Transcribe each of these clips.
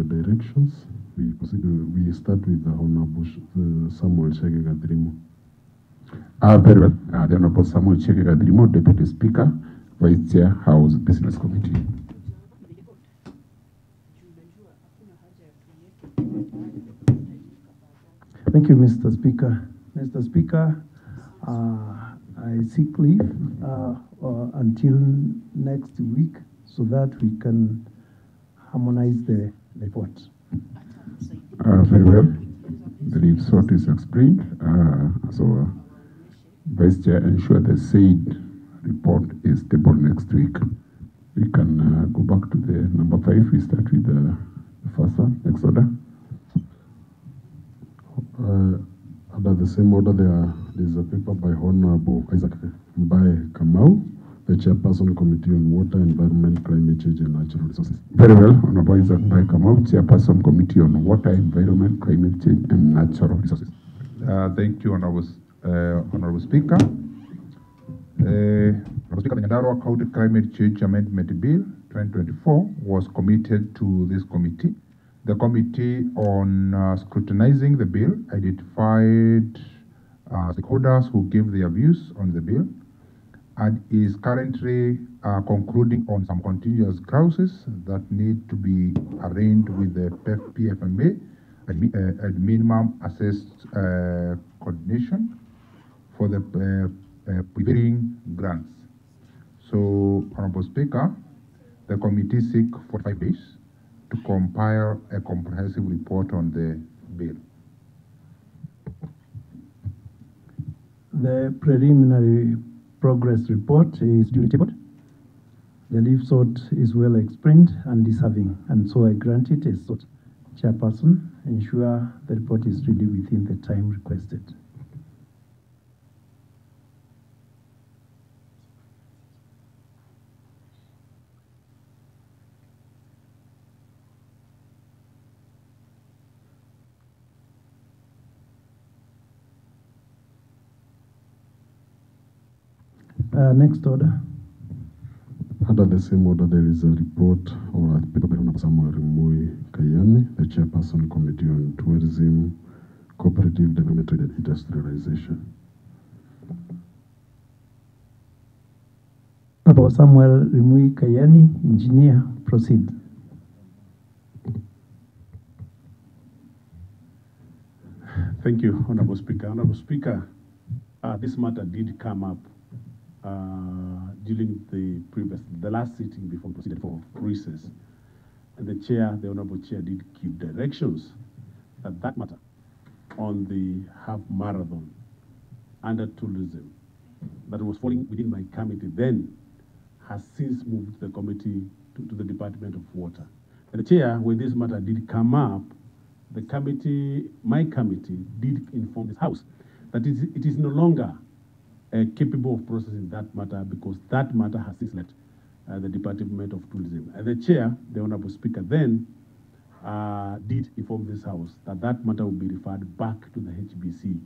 directions. We start with the Honorable Samuel Chege-Gadrimo. Very well. The Honorable Samuel Chege-Gadrimo, Deputy Speaker, Vice Chair, House Business Committee. Thank you, Mr. Speaker. Mr. Speaker, I seek leave until next week so that we can harmonize the report. Very well. The leave sought is explained. So, Vice Chair, ensure the said report is tabled next week. We can go back to the number 5. We start with the first one. Next order. Under the same order, there is a paper by Honorable Isaac Mbaye Kamau, the Chairperson, Committee on Water, Environment, Climate Change and Natural Resources. Very well. Honorable Isaac Mbaye Kamau, Chairperson, Committee on Water, Environment, Climate Change and Natural Resources. Thank you, Honorable Speaker. Honorable Speaker, the Nyandarua County Climate Change Amendment Bill 2024 was committed to this committee. The committee on scrutinizing the bill identified stakeholders who gave their views on the bill and is currently concluding on some continuous clauses that need to be arranged with the PFMA at minimum assessed coordination for the prevailing grants. So, Honorable Speaker, the committee seek 45 days to compile a comprehensive report on the bill. The preliminary progress report is duly tabled. The leave sought is well explained and deserving, and so I grant it as sought. Chairperson, ensure the report is ready within the time requested. Next order. Under the same order, there is a report or a paper by Honorable Samuel Kayani, the Chairperson, Committee on Tourism, Cooperative Development and Industrialization. Honorable Samuel Rimui Kayani, Engineer, proceed. Thank you, Honorable Speaker. Honorable Speaker, this matter did come up during the last sitting before proceeded for recess. And the Honorable Chair did give directions that matter on the half marathon under tourism that was falling within my committee then has since moved the committee to the Department of Water. And the Chair, when this matter did come up, my committee did inform this House that it is no longer capable of processing that matter because that matter has since left the Department of Tourism. And the Chair, the Honorable Speaker, then did inform this House that matter will be referred back to the HBC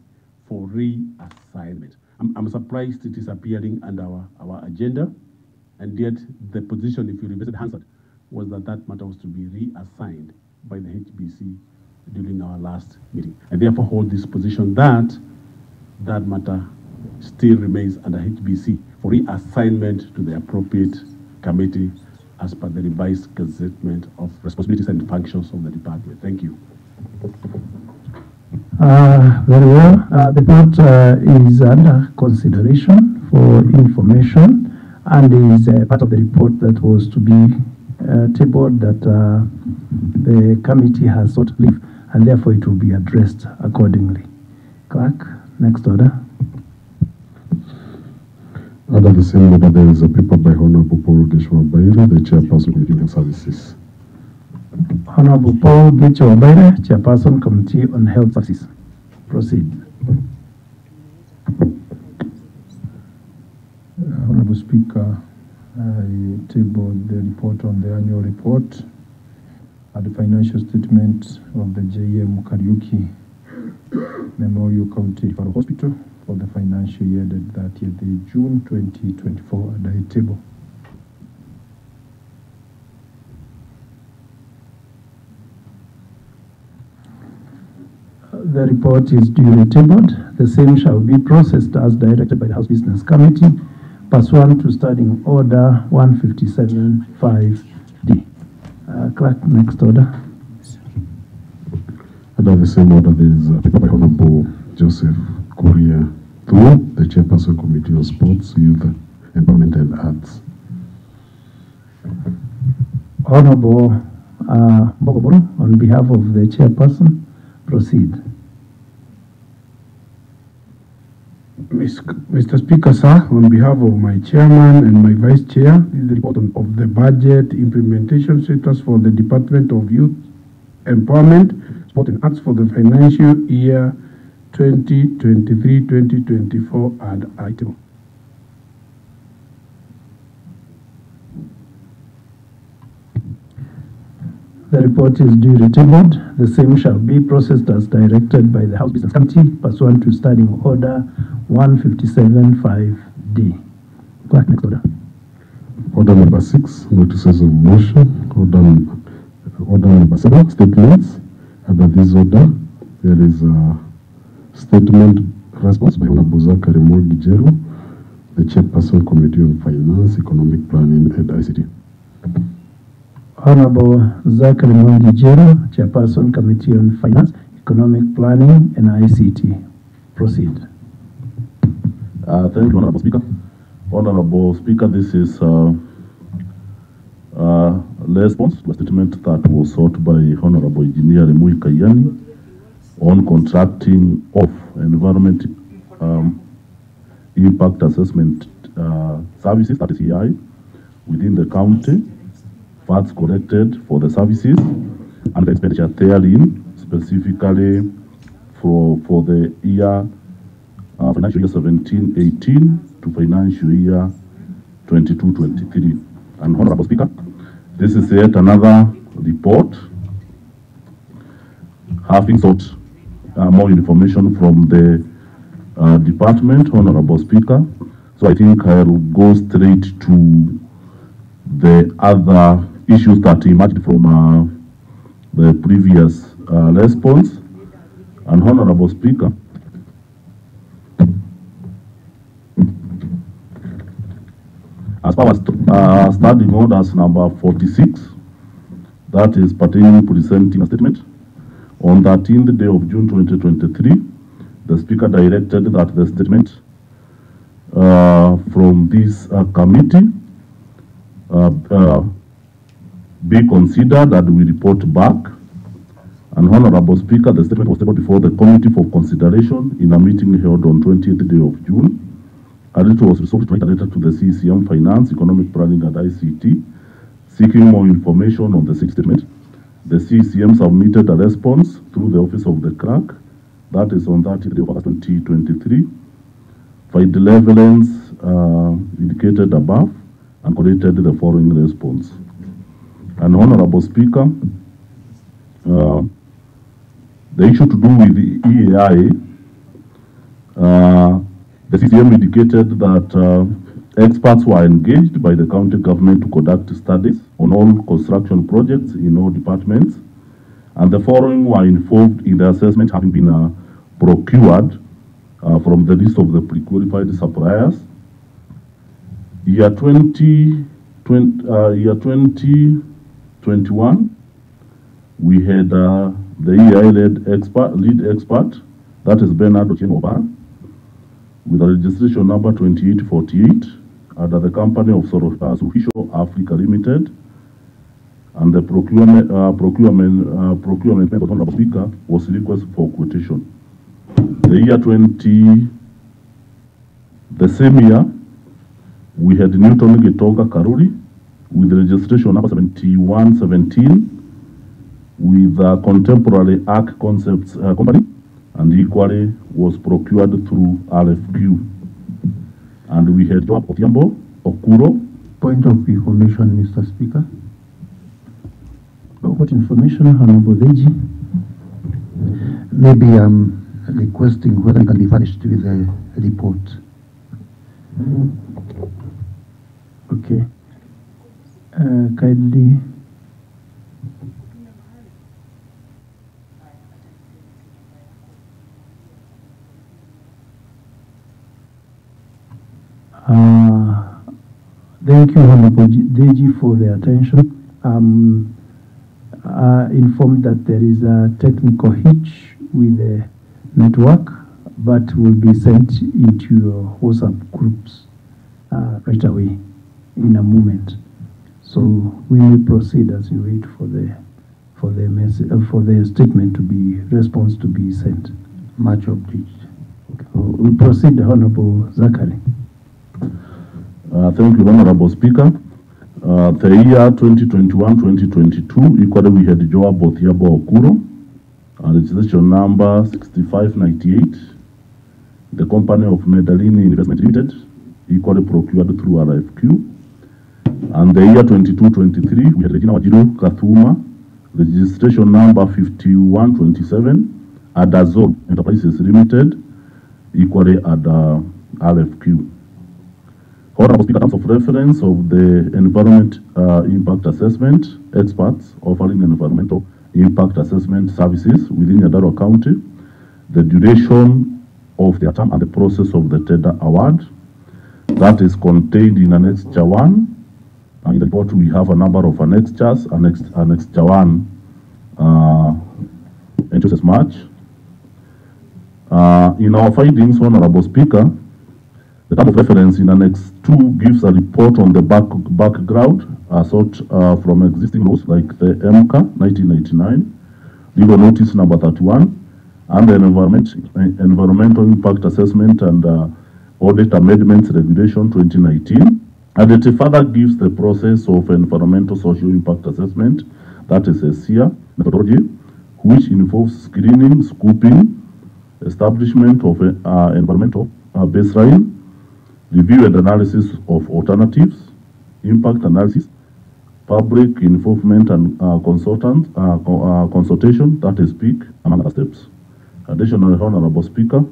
for reassignment. I'm surprised it is appearing under our agenda, and yet the position, if you revisited Hansard, was that matter was to be reassigned by the HBC during our last meeting. I therefore hold this position that matter still remains under HBC for reassignment to the appropriate committee as per the revised gazettement of responsibilities and functions of the department. Thank you. Very well. The report is under consideration for information and is part of the report that was to be tabled that the committee has sought leave, and therefore it will be addressed accordingly. Clerk, next order. Under the same order, there is a paper by Honorable Paul Geshwa-Baire, the Chairperson, Committee on Services. Honorable Paul Geshwa-Baire, Chairperson, Committee on Health Services. Proceed. Honorable Speaker, I tabled the report on the annual report at the financial statement of the J.M. Kariuki Memorial County Referral Hospital for the financial year ended 30th June 2024 at the table. The report is duly tabled. The same shall be processed as directed by the House Business Committee pursuant to Standing Order 157.5D. Clerk, next order. Under the same order, there is a paper by Honorable Joseph Korea Thuo, the Chairperson Committee on Sports, Youth, Empowerment and Arts. Honorable Bogoboro, on behalf of the Chairperson, proceed. Mr. Speaker, sir, on behalf of my chairman and my vice chair, this is the report of the budget implementation status for the Department of Youth Empowerment, Sport and Arts for the financial year 2023-2024 and item. The report is duly tabled. The same shall be processed as directed by the House Business Committee pursuant to Standing Order 157.5D. Clerk, next order. Order number 6, notices of motion. Order number 7, statements. Under this order, there is a statement response by Honorable Zachary Mogijeru, the Chairperson Committee on Finance, Economic Planning and ICT. Honorable Zachary Mogijeru, Chairperson Committee on Finance, Economic Planning and ICT. Proceed. Thank you, Honorable Speaker. Honorable Speaker, this is response to a statement that was sought by Honorable Engineer Remui Kayani on contracting of environment impact assessment services, that is EI, within the county, funds collected for the services, and the expenditure therein, specifically for the year financial year 17-18 to financial year 22-23. And Honorable Speaker, this is yet another report having sought more information from the department, Honorable Speaker. So I think I will go straight to the other issues that emerged from the previous response. And Honorable Speaker, as far as standing orders number 46, that is pertaining to presenting a statement. On 13th day of June 2023, the Speaker directed that the statement from this committee be considered and we report back. And Honorable Speaker, the statement was tabled before the committee for consideration in a meeting held on 20th day of June. And it was resolved to write a letter to the CCM Finance, Economic Planning and ICT, seeking more information on the sixth statement. The CCM submitted a response through the Office of the Clerk, that is on 30th day of August 2023, filed the evidence indicated above, and collected the following response. And Honorable Speaker, the issue to do with the EAI, the CCM indicated that experts were engaged by the county government to conduct studies on all construction projects in all departments, and the following were involved in the assessment having been procured from the list of the pre-qualified suppliers. Year 2021, we had the EI lead expert, that is Bernard Ochieng-Obar, with a registration number 2848 under the company of Sufficient Africa Limited, and the procurement method, Honorable Speaker, was request for quotation. The same year, we had Newton Gitonga Karuri with registration number 7117 with a contemporary ARC Concepts company, and equally was procured through RFQ. And we had Joab Otiambo Okuro. Point of information, Mr. Speaker. What information, Honorable Deji? Maybe I'm requesting whether it can be furnished with a report. Okay. Kindly. Thank you, Honorable Deji, for the attention. Informed that there is a technical hitch with the network, but will be sent into your WhatsApp groups right away in a moment. So we will proceed as you wait for the message for the statement to be response to be sent. Much obliged. We proceed, Honorable Zachary. Thank you, Honorable Speaker. The year 2021-2022, equally we had Joab Othiabo Okuro, registration number 6598. The company of Medellin Investment Limited, equally procured through RFQ. And the year 22-23, we had Regina Wajiru Kathuma, registration number 5127, Adazol Enterprises Limited, equally at RFQ. Honorable Speaker, terms of reference of the environment impact assessment experts offering environmental impact assessment services within Nyandarua County, the duration of their term and the process of the tender award. That is contained in Annexure 1. In the report, we have a number of annexures. Annexure 1 enters March. In our findings, Honorable Speaker, the term of reference in Annex 2 gives a report on the background sought from existing laws like the MCA 1999, Legal Notice number 31, and the Environmental Impact Assessment and Audit Amendments Regulation 2019. And it further gives the process of Environmental Social Impact Assessment, that is a SEA methodology, which involves screening, scoping, establishment of environmental baseline, review and analysis of alternatives, impact analysis, public involvement and consultation, that is PIC, among other steps. Additionally, Honorable Speaker,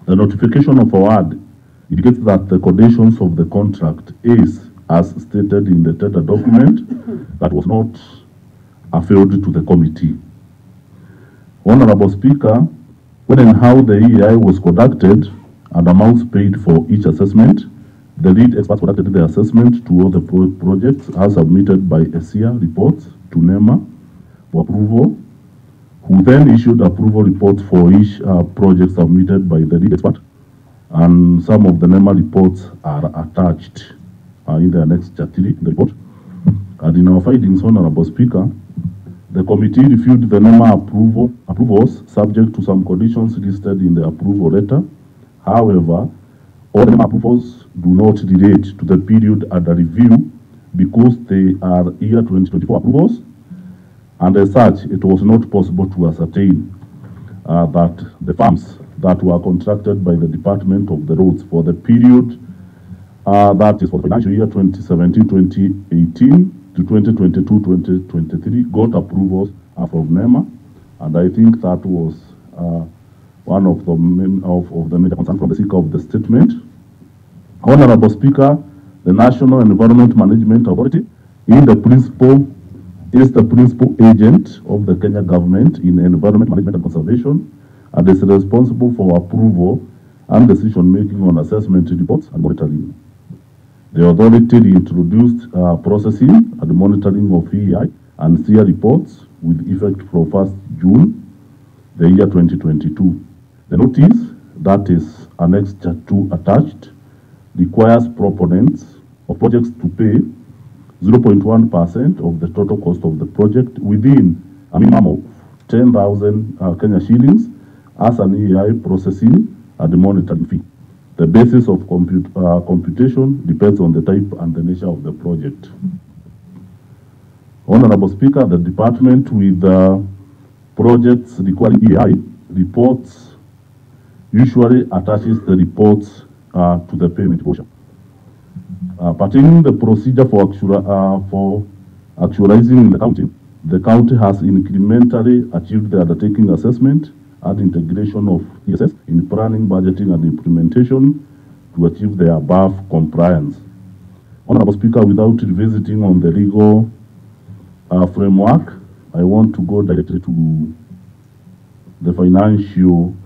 the notification of award indicates that the conditions of the contract is, as stated in the tender document, that was not afforded to the committee. Honorable Speaker, when and how the EI was conducted and amounts paid for each assessment, the lead experts conducted the assessment to all the projects as submitted by SEA reports to NEMA for approval, who then issued approval reports for each project submitted by the lead expert. And some of the NEMA reports are attached in the Annexure 3 in the report. And in our findings, Honorable Speaker, the committee reviewed the NEMA approvals subject to some conditions listed in the approval letter. However, all the NEMA approvals do not relate to the period under review because they are year 2024 approvals, and as such, it was not possible to ascertain that the firms that were contracted by the Department of the Roads for the period that is for the financial year 2017-2018 to 2022-2023 got approvals from NEMA, and I think that was one of the major concerns from the seeker of the statement. Honorable Speaker, the National Environment Management Authority is the principal agent of the Kenya government in environment management and conservation, and is responsible for approval and decision-making on assessment reports and monitoring. The authority introduced processing and monitoring of EI and SEA reports with effect from 1st June, the year 2022. The notice, that is Annexure 2 attached, requires proponents of projects to pay 0.1% of the total cost of the project within a minimum of 10,000 Kenya shillings as an EI processing and monitoring fee. The basis of computation depends on the type and the nature of the project. Honorable Speaker, the department with projects requiring EI reports usually attaches the reports to the payment voucher. Pertaining the procedure for actualizing the county has incrementally achieved the undertaking assessment and integration of ESS in planning, budgeting, and implementation to achieve the above compliance. Honorable Speaker, without revisiting on the legal framework, I want to go directly to the financial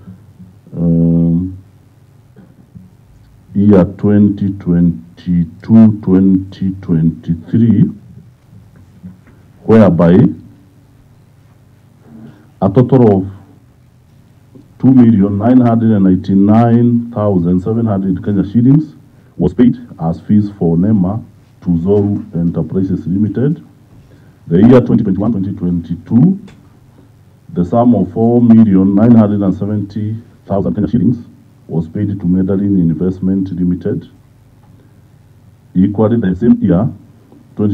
year 2022-2023, whereby a total of 2,999,700 Kenya shillings was paid as fees for NEMA to Zoru Enterprises Limited. The year 2021-2022, the sum of 4,970,000 Kenya shillings was paid to Medaline Investment Limited. Equally, the same year, the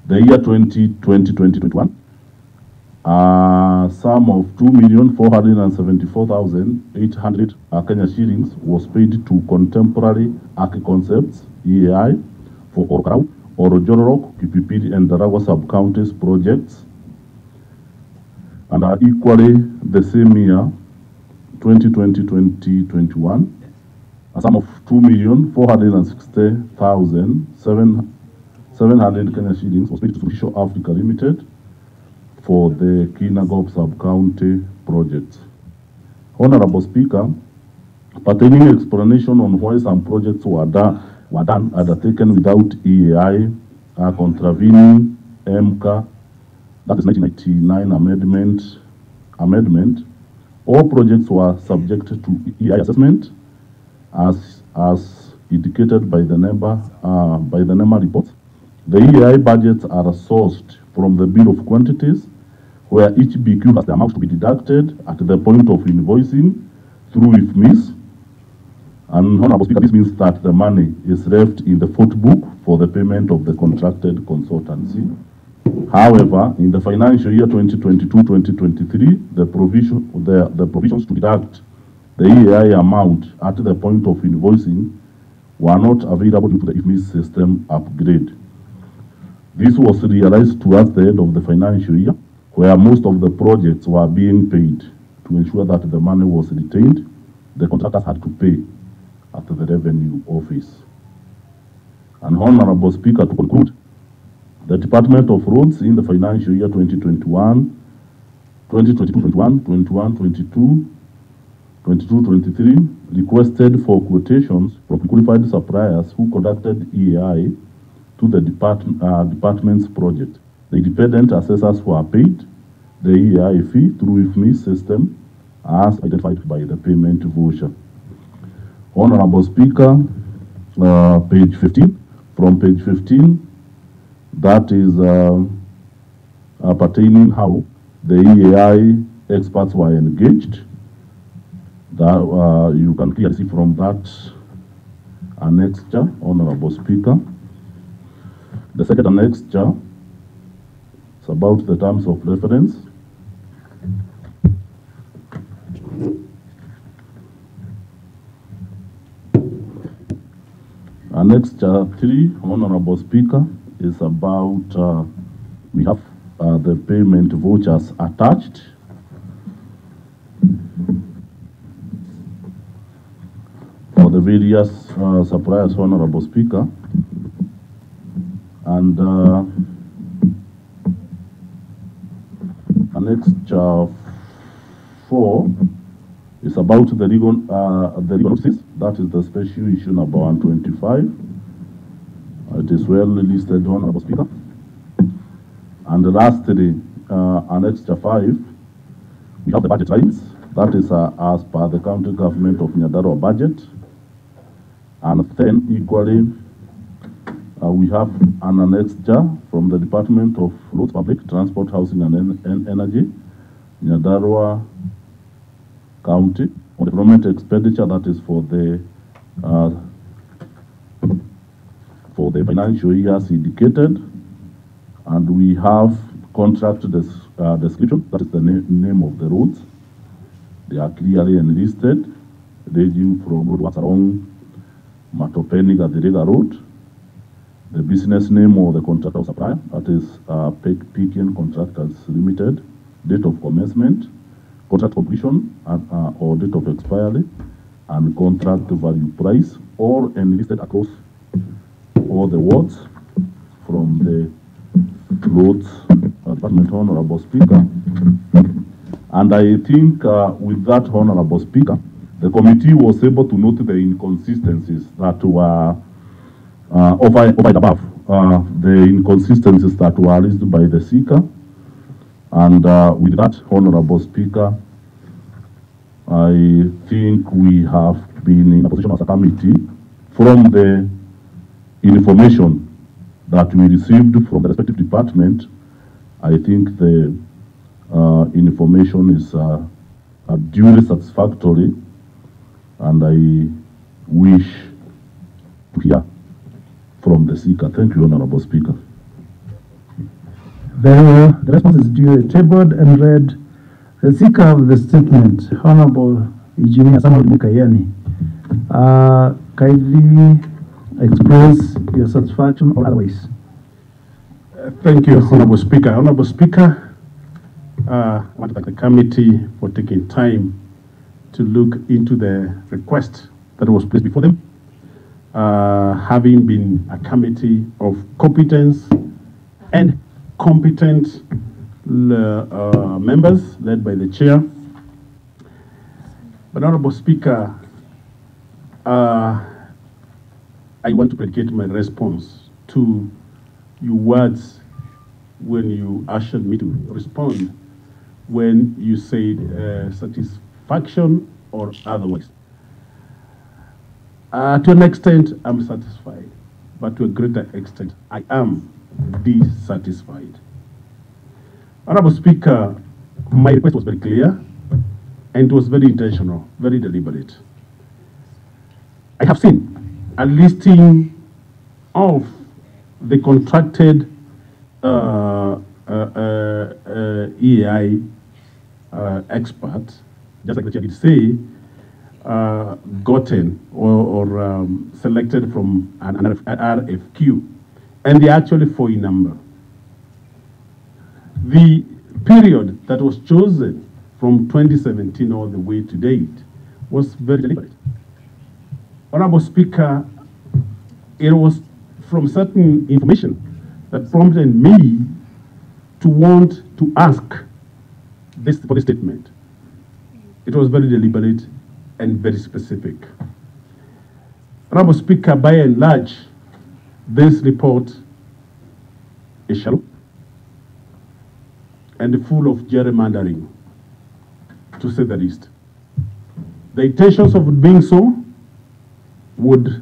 year 2020-2021, a sum of 2,474,800 Kenya shillings was paid to Contemporary Arc Concepts EAI for Orkarau, Orojororok, Kipipiri, and Nyandarua sub-counties projects. And equally, the same year, 2020-2021, a sum of 2,460,700 Kenya shillings was paid to Solution Africa Limited for the Kinangop sub-county projects. Honorable Speaker, pertaining explanation on why some projects were undertaken without EAI, contravening MCA, that is 1999 amendment, all projects were subject to EAI assessment as indicated by the NEMA report. The EAI budgets are sourced from the bill of quantities, where each BQ has the amount to be deducted at the point of invoicing through IFMIS. And Honorable Speaker, this means that the money is left in the foot book for the payment of the contracted consultancy. However, in the financial year 2022-2023, the provisions to deduct the EAI amount at the point of invoicing were not available due to the IFMIS system upgrade. This was realized towards the end of the financial year, where most of the projects were being paid. To ensure that the money was retained, the contractors had to pay at the revenue office. And Honorable Speaker, to conclude, the Department of Roads in the financial year 2021, 2022-21, 21-22, 22-23 requested for quotations from qualified suppliers who conducted EAI to the department's project. The independent assessors were paid the EAI fee through IFMIS system as identified by the payment voucher. Honorable Speaker, page 15. From page 15, that is pertaining how the EAI experts were engaged. That you can clearly see from that annexure, Honorable Speaker. The second annexure is about the terms of reference. Annexure 3, Honorable Speaker, is about, we have the payment vouchers attached. For the various suppliers, Honorable Speaker. And annexure 4 is about the legal notices. That is the special issue number 125. It is well listed, Honorable Speaker. And lastly, annexure 5, we have the budget lines. That is as per the county government of Nyandarua budget. And then equally, we have an annexure from the Department of Roads, Public Transport, Housing and Energy, Nyandarua County, on development expenditure that is for the financial years indicated. And we have contract description, that is the name of the roads. They are clearly enlisted, ranging from roadworks along Matopeni Gathiriga Road. The business name of the contractor supplier, that is Pekian Contractors Limited, date of commencement, contract completion or date of expiry, and contract value price, all enlisted across all the wards from the roads department, Honorable Speaker. And I think with that, Honorable Speaker, The committee was able to note the inconsistencies that were over and above the inconsistencies that were raised by the seeker. And with that, Honorable Speaker, I think we have been in a position as a committee, from the information that we received from the respective department, I think the information is duly satisfactory, and I wish to hear from the seeker. Thank you, Honorable Speaker. Very well. The response is duly tabled and read. The seeker of the statement, Honorable Engineer Samuel Mukayani, kindly express your satisfaction or otherwise. Thank you, Honorable Speaker. Honorable Speaker, I want to thank the committee for taking time to look into the request that was placed before them. Having been a committee of competence and competent members led by the chair. But Honorable Speaker, I want to predicate my response to your words when you asked me to respond, when you said satisfaction or otherwise. To an extent, I'm satisfied, but to a greater extent, I am dissatisfied. Honorable Speaker, my request was very clear, and it was very intentional, very deliberate. I have seen a listing of the contracted EAI experts, just like the chair did say, gotten or selected from an RFQ, and they're actually 4 in number. The period that was chosen from 2017 all the way to date was very deliberate. Honorable Speaker, it was from certain information that prompted me to want to ask this for the statement. It was very deliberate and very specific. Honorable Speaker, by and large, this report is shallow and full of gerrymandering, to say the least. The intentions of being so would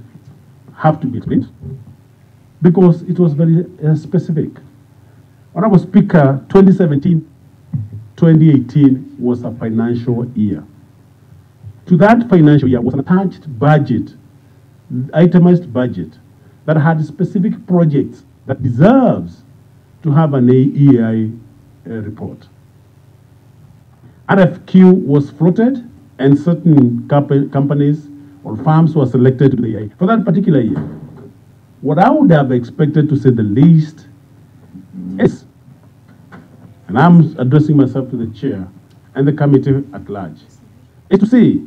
have to be explained, because it was very specific. Honorable Speaker, 2017-2018 was a financial year. To that financial year was an attached budget, itemized budget, that had specific projects that deserves to have an EAI report. RFQ was floated, and certain companies or firms were selected to do the EAI for that particular year. What I would have expected, to say the least, is, and I'm addressing myself to the chair and the committee at large, is to say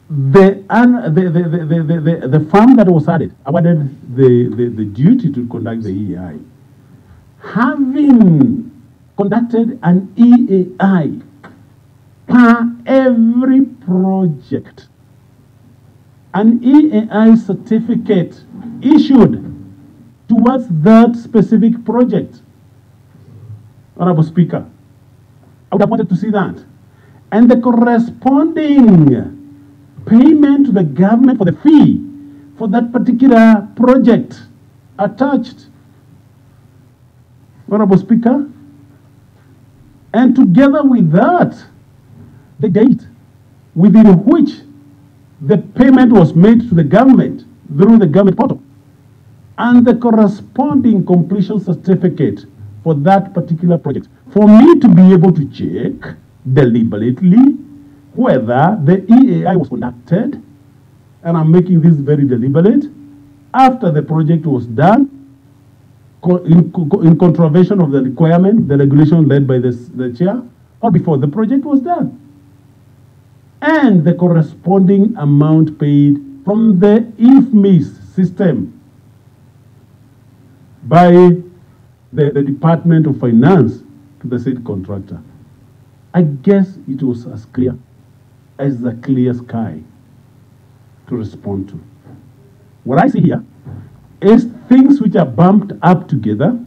the firm that was added, awarded the duty to conduct the EAI, having conducted an EAI per every project, an EAI certificate issued towards that specific project. Honorable Speaker, I would have wanted to see that. And the corresponding payment to the government for the fee for that particular project attached. Honorable Speaker, and together with that, the date within which the payment was made to the government through the government portal, and the corresponding completion certificate for that particular project, for me to be able to check deliberately whether the EAI was conducted, and I'm making this very deliberate, after the project was done, in contravention of the requirement, the regulation led by the chair, or before the project was done. And the corresponding amount paid from the IFMIS system by the Department of Finance to the said contractor. I guess it was as clear as the clear sky to respond to. What I see here is things which are bumped up together,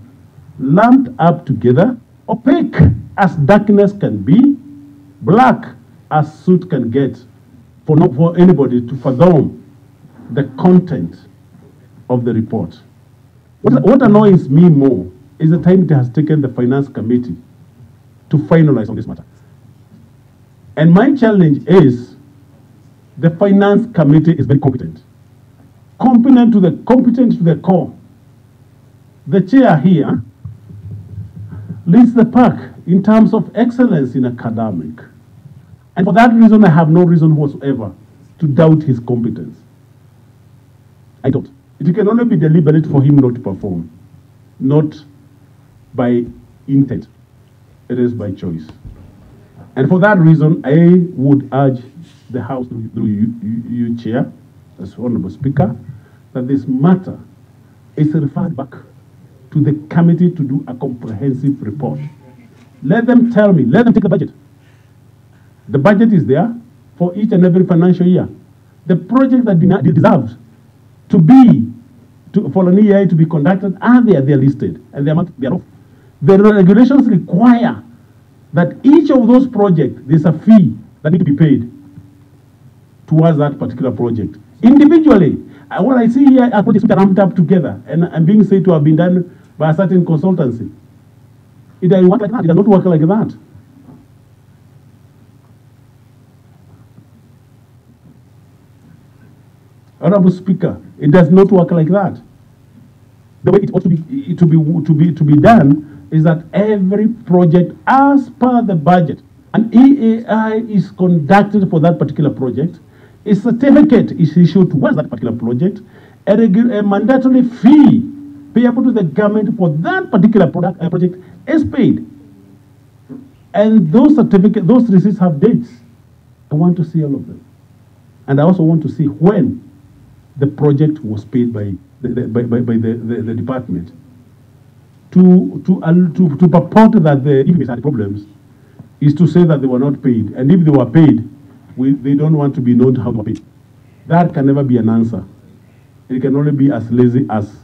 lumped up together, opaque as darkness can be, black as soot can get, for anybody to fathom the content of the report. What annoys me more is the time it has taken the Finance Committee to finalize on this matter. And my challenge is the Finance Committee is very competent. Competent to the core. The chair here leads the pack in terms of excellence in academic. And for that reason, I have no reason whatsoever to doubt his competence. I don't. It can only be deliberate for him not to perform, not by intent. It is by choice. And for that reason, I would urge the House, through you, Chair, as Honorable Speaker, that this matter is referred back to the committee to do a comprehensive report. Let them tell me, let them take the budget. The budget is there for each and every financial year. The projects that deserve to be, for an EI to be conducted are there, they are listed, and the amount thereof. The regulations require that each of those projects, there's a fee that need to be paid towards that particular project. Individually, what I see here are projects which are ramped up together and being said to have been done by a certain consultancy. It doesn't work like that. It does not work like that. Honorable Speaker, it does not work like that. The way it ought to be done is that every project, as per the budget, an EAI is conducted for that particular project. A certificate is issued towards that particular project. A mandatory fee payable to the government for that particular project is paid. And those certificates, those receipts have dates. I want to see all of them. And I also want to see when the project was paid by the department. To purport that if had problems is to say that they were not paid. And if they were paid, they don't want to be known how to pay. That can never be an answer. It can only be as lazy as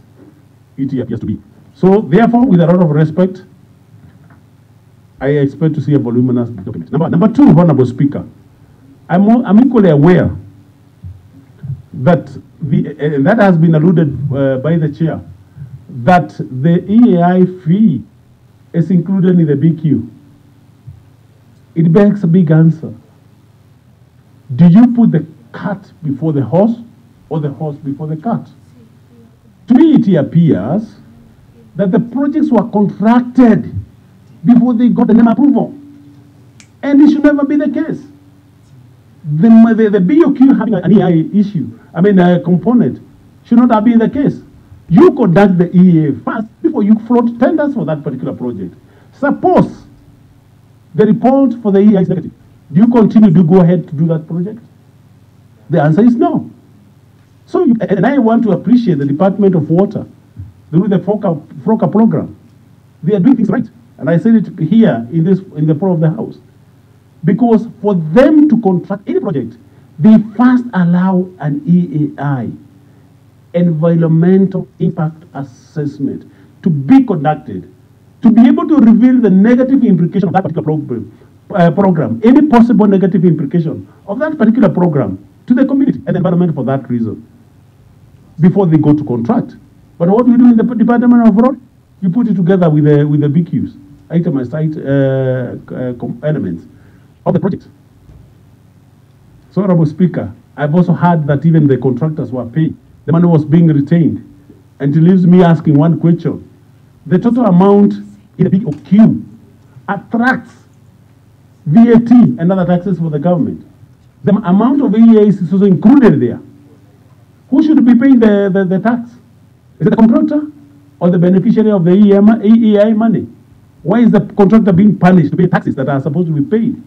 it appears to be. So therefore, with a lot of respect, I expect to see a voluminous document. Number two, Honorable Speaker, I'm equally aware that that has been alluded by the chair, that the EAI fee is included in the BQ. It begs a big answer. Do you put the cart before the horse or the horse before the cart? To me, it appears that the projects were contracted before they got the name approval. And it should never be the case. The BOQ having an EAI issue, a component, should not have been the case. You conduct the EA first before you float tenders for that particular project. Suppose the report for the EA is negative. Do you continue to go ahead to do that project? The answer is no. So, and I want to appreciate the Department of Water through the FROCA program. They are doing things right. And I said it here in the floor of the House. Because for them to contract any project, they first allow an EAI, environmental impact assessment, to be conducted, to be able to reveal the negative implication of that particular program, any possible negative implication of that particular program to the community and the environment for that reason, before they go to contract. But what do you do in the Department of Road? You put it together with the BQs, itemized elements of the project. So, Honorable Speaker, I've also heard that even the contractors were paid. The money was being retained. And it leaves me asking one question. The total amount in the BOQ attracts VAT and other taxes for the government. The amount of EAs is also included there. Who should be paying the tax? Is it the contractor or the beneficiary of the EAI money? Why is the contractor being punished to pay taxes that are supposed to be paid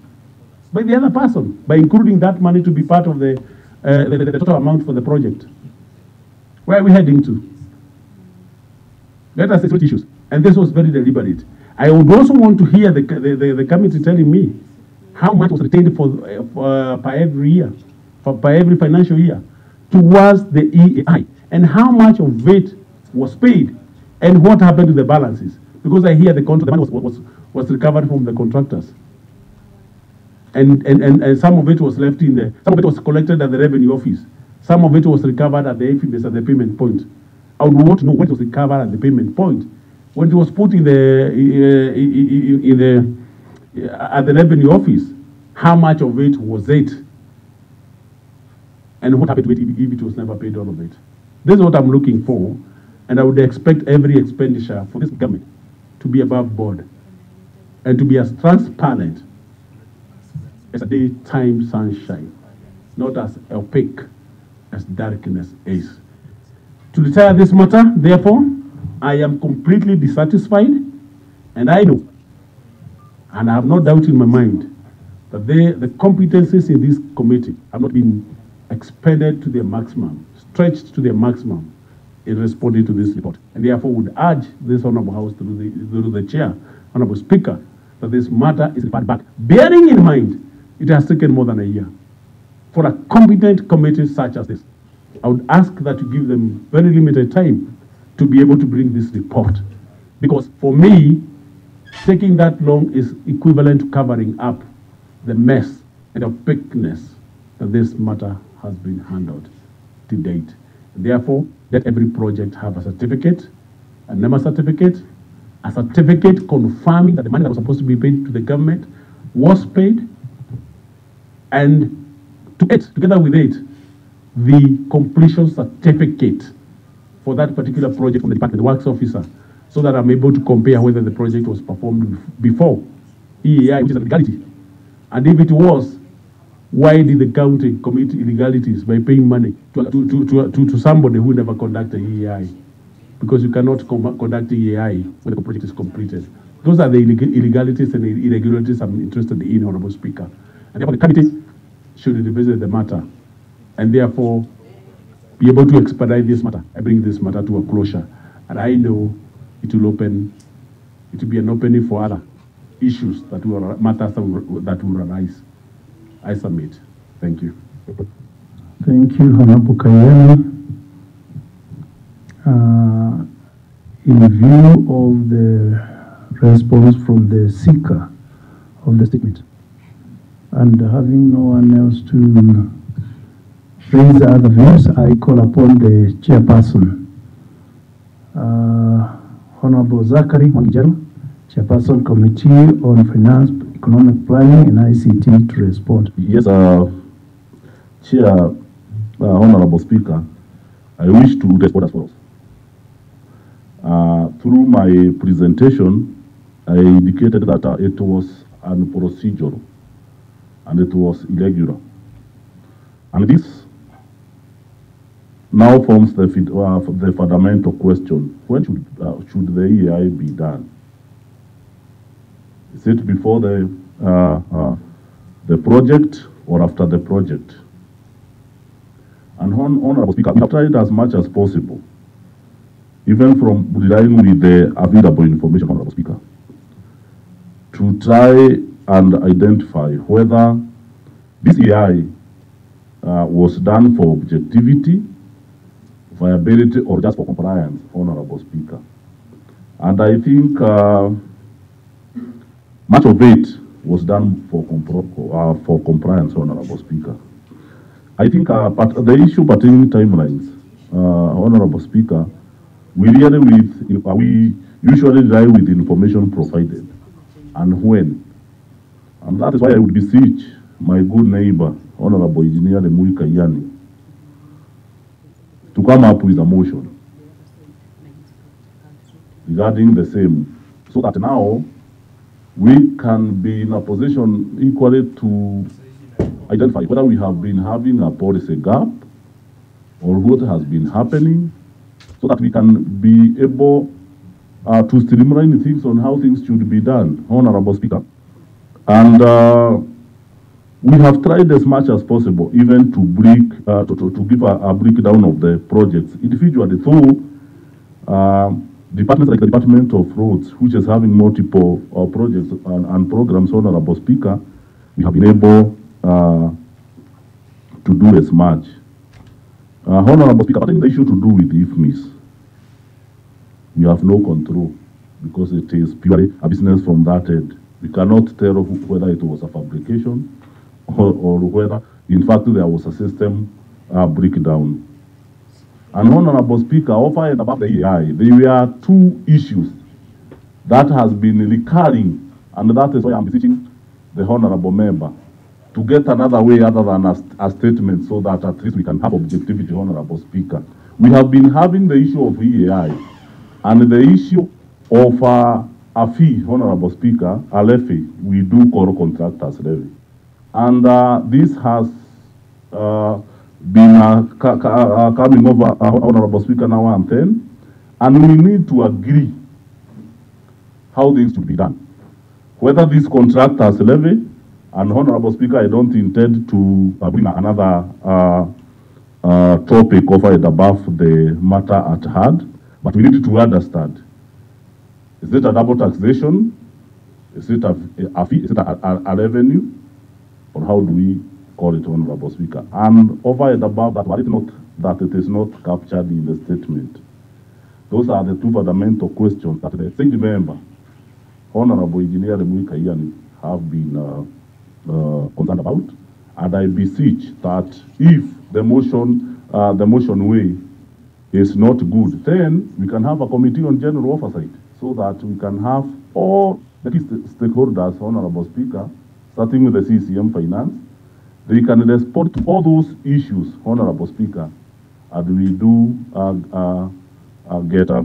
by the other person, by including that money to be part of the total amount for the project? Where are we heading to? Let us explore issues. And this was very deliberate. I would also want to hear the committee telling me how much was retained per every year, per every financial year, towards the EAI, and how much of it was paid, and what happened to the balances? Because I hear the money was recovered from the contractors, and some of it was left some of it was collected at the revenue office, some of it was recovered at the FBS at the payment point. I would want to know what was recovered at the payment point. When it was put at the revenue office, how much of it was it? And what happened to it if it was never paid, all of it? This is what I'm looking for, and I would expect every expenditure for this government to be above board and to be as transparent as a daytime sunshine, not as opaque as darkness is. To retire this matter, therefore, I am completely dissatisfied, and I know, and I have no doubt in my mind, that the competencies in this committee have not been expended to their maximum, stretched to their maximum in responding to this report. And therefore would urge this Honorable House through the Chair, Honorable Speaker, that this matter is referred back, bearing in mind it has taken more than a year for a competent committee such as this. I would ask that you give them very limited time to be able to bring this report. Because for me, taking that long is equivalent to covering up the mess and opaqueness that this matter has been handled to date. Therefore, let every project have a certificate, a NEMA certificate, a certificate confirming that the money that was supposed to be paid to the government was paid, and together with it, the completion certificate for that particular project from the department, the works officer, so that I'm able to compare whether the project was performed before EAI, which is a legality. And if it was, why did the county commit illegalities by paying money to somebody who never conducted EAI? Because you cannot conduct EAI when the project is completed. Those are the illegalities and irregularities I'm interested in, Honorable Speaker. And therefore the committee should revisit the matter and therefore be able to expedite this matter and bring this matter to a closure. And I know it will be an opening for other issues matters that will arise. I submit. Thank you. Thank you, Honorable Kayani. In view of the response from the seeker of the statement, and having no one else to raise other views, I call upon the chairperson, Honorable Zachary Mwangijaru, Chairperson Committee on Finance, Economic Planning and ICT, to respond. Yes, Chair, Honorable Speaker, I wish to respond as follows. Through my presentation, I indicated that it was unprocedural and it was irregular. And this now forms the fundamental question: when should the EAI be done? Is it before the project or after the project? And Honorable Speaker, we have tried as much as possible, even from relying with the available information, Honorable Speaker, to try and identify whether this EAI was done for objectivity, viability, or just for compliance, Honorable Speaker. And I think much of it was done for compliance, Honorable Speaker. I think but the issue pertaining timelines, Honorable Speaker, we usually rely with information provided and when. And that is why I would beseech my good neighbor, Honorable Engineer Lemui Kayani, to come up with a motion regarding the same, so that now we can be in a position equally to identify whether we have been having a policy gap or what has been happening, so that we can be able to streamline things on how things should be done, Honorable Speaker. And we have tried as much as possible even to give a breakdown of the projects individually through departments like the Department of Roads, which is having multiple projects and programs, Honorable Speaker, we have been able to do as much. Honorable Speaker, I think the issue to do with IFMIS, we have no control because it is purely a business from that end. We cannot tell whether it was a fabrication or whether, in fact, there was a system breakdown. And Honorable Speaker, over and above the AI, there were two issues that has been recurring, and that is why I'm beseeching the Honorable Member to get another way other than a statement so that at least we can have objectivity, Honorable Speaker. We have been having the issue of EAI and the issue of a fee, Honorable Speaker, a levy, we do call contractors levy. And this has been coming over, Honorable Speaker, now and then, and we need to agree how things should be done. Whether this contractors levy, and Honorable Speaker, I don't intend to bring another topic over and above the matter at hand, but we need to understand, is it a double taxation? Is it a fee? Is it a revenue? Or how do we call it, Honorable Speaker? And over and above that, but it is not captured in the statement. Those are the two fundamental questions that the Senate member, Honorable Engineer Kayani, have been concerned about, and I beseech that if the motion way is not good, then we can have a committee on general oversight so that we can have all the key stakeholders, Honorable Speaker, starting with the CCM Finance. They can respond to all those issues, Honorable Speaker, and we do get a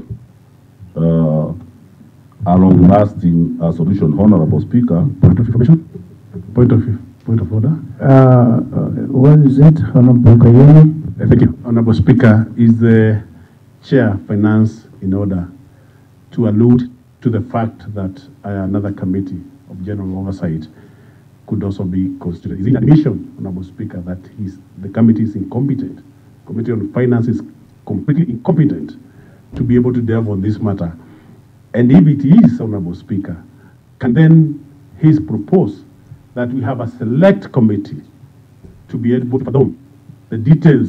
long-lasting solution, Honorable Speaker. Point of information. Point of order. What is it, Honorable Kayani? Thank you, Honorable Speaker. Is the Chair Finance in order to allude to the fact that another committee of general oversight could also be constituted? Is it admission, Honorable Speaker, that the committee is incompetent? Committee on Finance is completely incompetent to be able to delve on this matter. And if it is, Honorable Speaker, can then he propose that we have a select committee to be able to fathom the details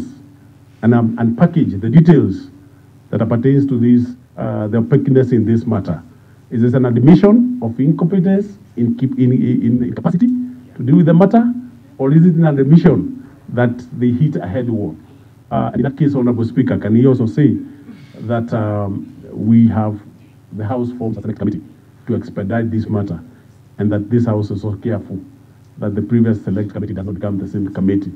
and package the details that pertains to this, the opaqueness in this matter? Is this an admission of incompetence, incapacity to deal with the matter, or is it an admission that they hit a head wall? In that case, Honorable Speaker, can he also say that we have the House forms a select committee to expedite this matter, and that this House is so careful that the previous select committee does not become the same committee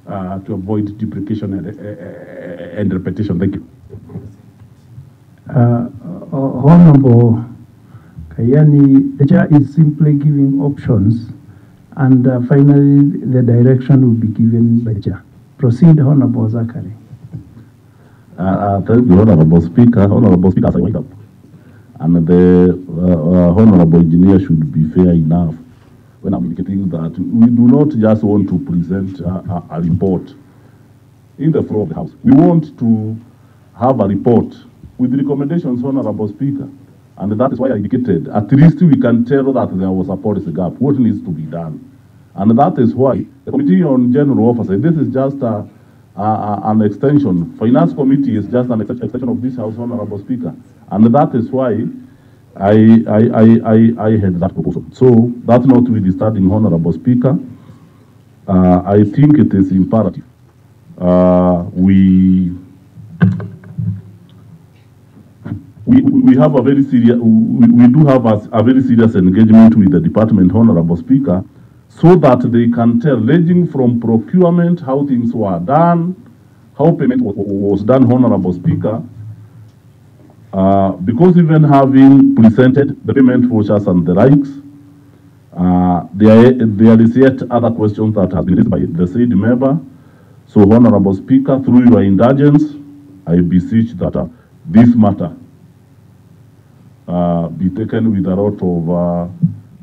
to avoid duplication and repetition? Thank you. Honorable Kayani, the Chair is simply giving options, and finally the direction will be given by the Chair. Proceed, Honorable Zachary. Thank you, Honorable Speaker. Honorable Speaker, as I wind up, and the Honorable Engineer should be fair enough when I'm indicating that we do not just want to present a report in the floor of the House. We want to have a report with recommendations, Honorable Speaker. And that is why I indicated, at least we can tell that there was a policy gap, what needs to be done. And that is why the Committee on General Oversight, this is just an extension. Finance Committee is just an extension of this House, Honorable Speaker. And that is why I had that proposal. So that's notwithstanding, Honorable Speaker, I think it is imperative we have a very serious, we do have a very serious engagement with the department, Honorable Speaker, so that they can tell, ranging from procurement, how things were done, how payment was done, Honorable Speaker, because even having presented the payment vouchers and the likes, there is yet other questions that have been raised by the said member. So, Honorable Speaker, through your indulgence, I beseech that this matter be taken with a lot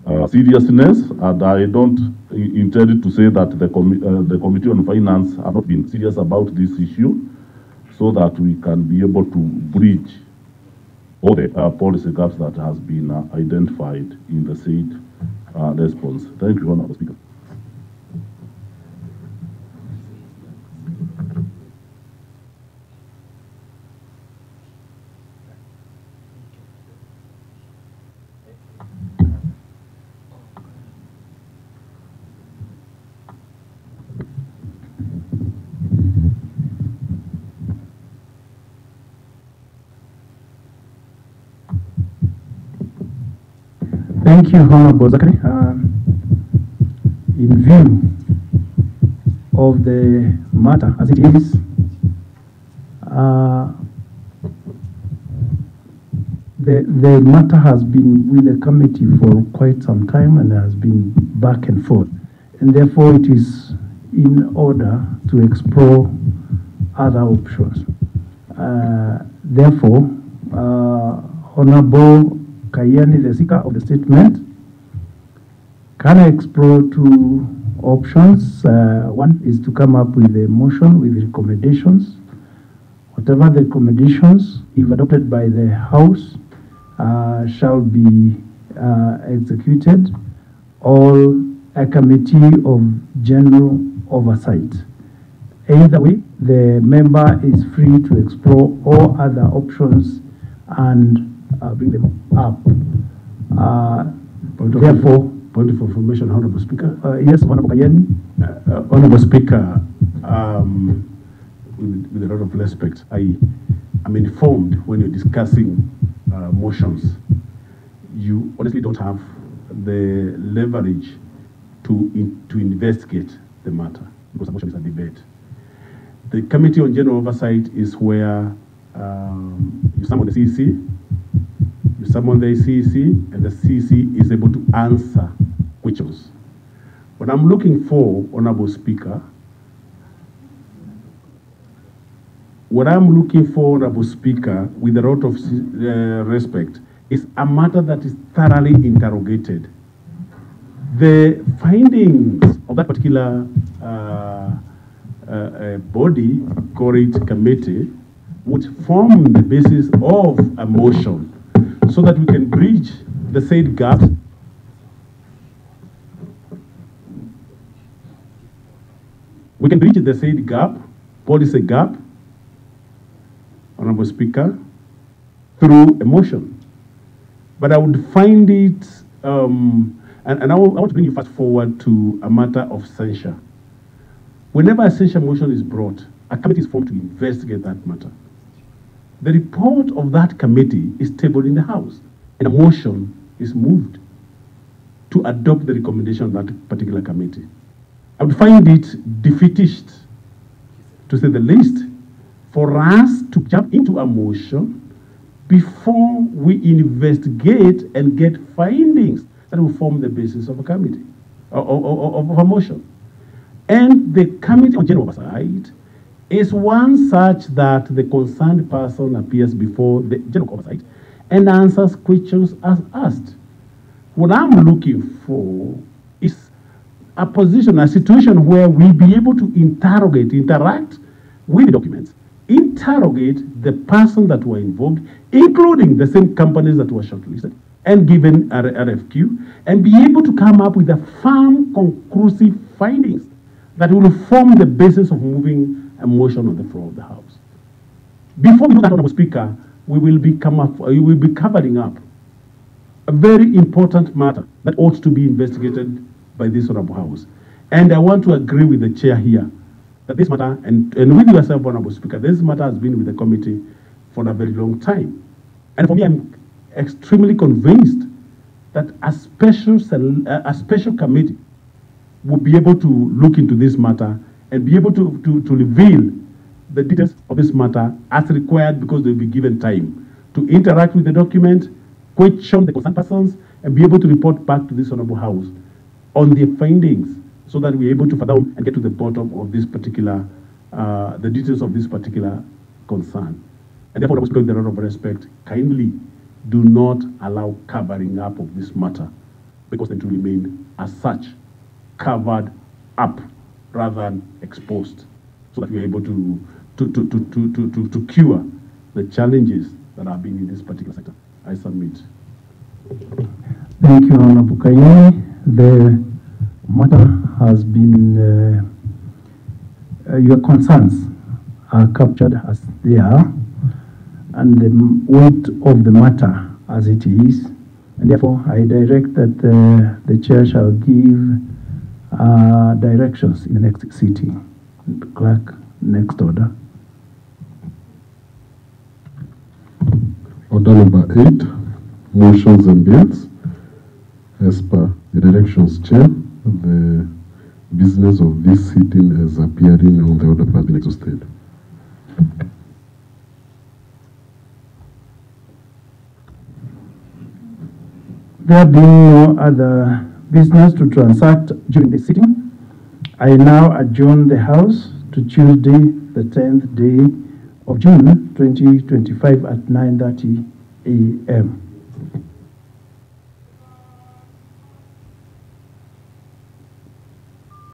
of seriousness, and I don't intend to say that the Committee on Finance have not been serious about this issue, so that we can be able to bridge all the policy gaps that has been identified in the said response. Thank you, Honorable Speaker. Thank you, Honorable Zachary. In view of the matter as it is, the matter has been with the committee for quite some time and has been back and forth. And therefore, it is in order to explore other options. Therefore, Honorable Kayani, the seeker of the statement, can I explore two options? One is to come up with a motion with recommendations. Whatever the recommendations, if adopted by the House, shall be executed, or a committee of general oversight. Either way, the member is free to explore all other options and bring them up. Therefore, point of information, Honorable Speaker. Yes, Honorable Kayani. Honorable Speaker, with a lot of respect, I am informed when you're discussing motions, you honestly don't have the leverage to investigate the matter, because the motion is a debate. The Committee on General Oversight is where you summon the CEC, you summon the CEC, and the CEC is able to answer questions. What I'm looking for, Honorable Speaker, with a lot of respect, is a matter that is thoroughly interrogated. The findings of that particular body, call it committee, would form the basis of a motion so that we can bridge the said gap. We can bridge the said gap, policy gap, Honorable Speaker, through a motion. But I would find it, and I want to bring you fast forward to a matter of censure. Whenever a censure motion is brought, a committee is formed to investigate that matter. The report of that committee is tabled in the House, and a motion is moved to adopt the recommendation of that particular committee. I would find it defeatist, to say the least, for us to jump into a motion before we investigate and get findings that will form the basis of a committee, of a motion. And the Committee on General Oversight is one such that the concerned person appears before the General Oversight and answers questions as asked. What I'm looking for is a position, a situation where we'll be able to interact with the documents, interrogate the person that were involved, including the same companies that were shortlisted and given a RFQ, and be able to come up with a firm, conclusive findings that will form the basis of moving a motion on the floor of the House. Before we do that, Honorable Speaker, we will be covering up a very important matter that ought to be investigated by this Honorable House. And I want to agree with the chair here that this matter, and with yourself, Honorable Speaker, this matter has been with the committee for a very long time. And for me, I'm extremely convinced that a special committee will be able to look into this matter and be able to reveal the details of this matter as required, because they'll be given time to interact with the document, question the concerned persons, and be able to report back to this Honorable House on their findings, so that we're able to fathom and get to the bottom of this particular, the details of this particular concern. And therefore, with a lot of respect, kindly do not allow covering up of this matter, because it will remain as such, covered up rather than exposed, so that we're able to cure the challenges that have been in this particular sector. I submit. Thank you, Honorable Kayani. The matter has been, your concerns are captured as they are, and the weight of the matter as it is, and therefore I direct that the chair shall give directions in the next sitting. Clerk, next order. Order number 8, motions and bills. As per the directions, Chair, the business of this sitting as appearing on the order has been exhausted. There being no other business to transact during the sitting, I now adjourn the House to Tuesday, the 10th day of June 2025 at 9:30 a.m.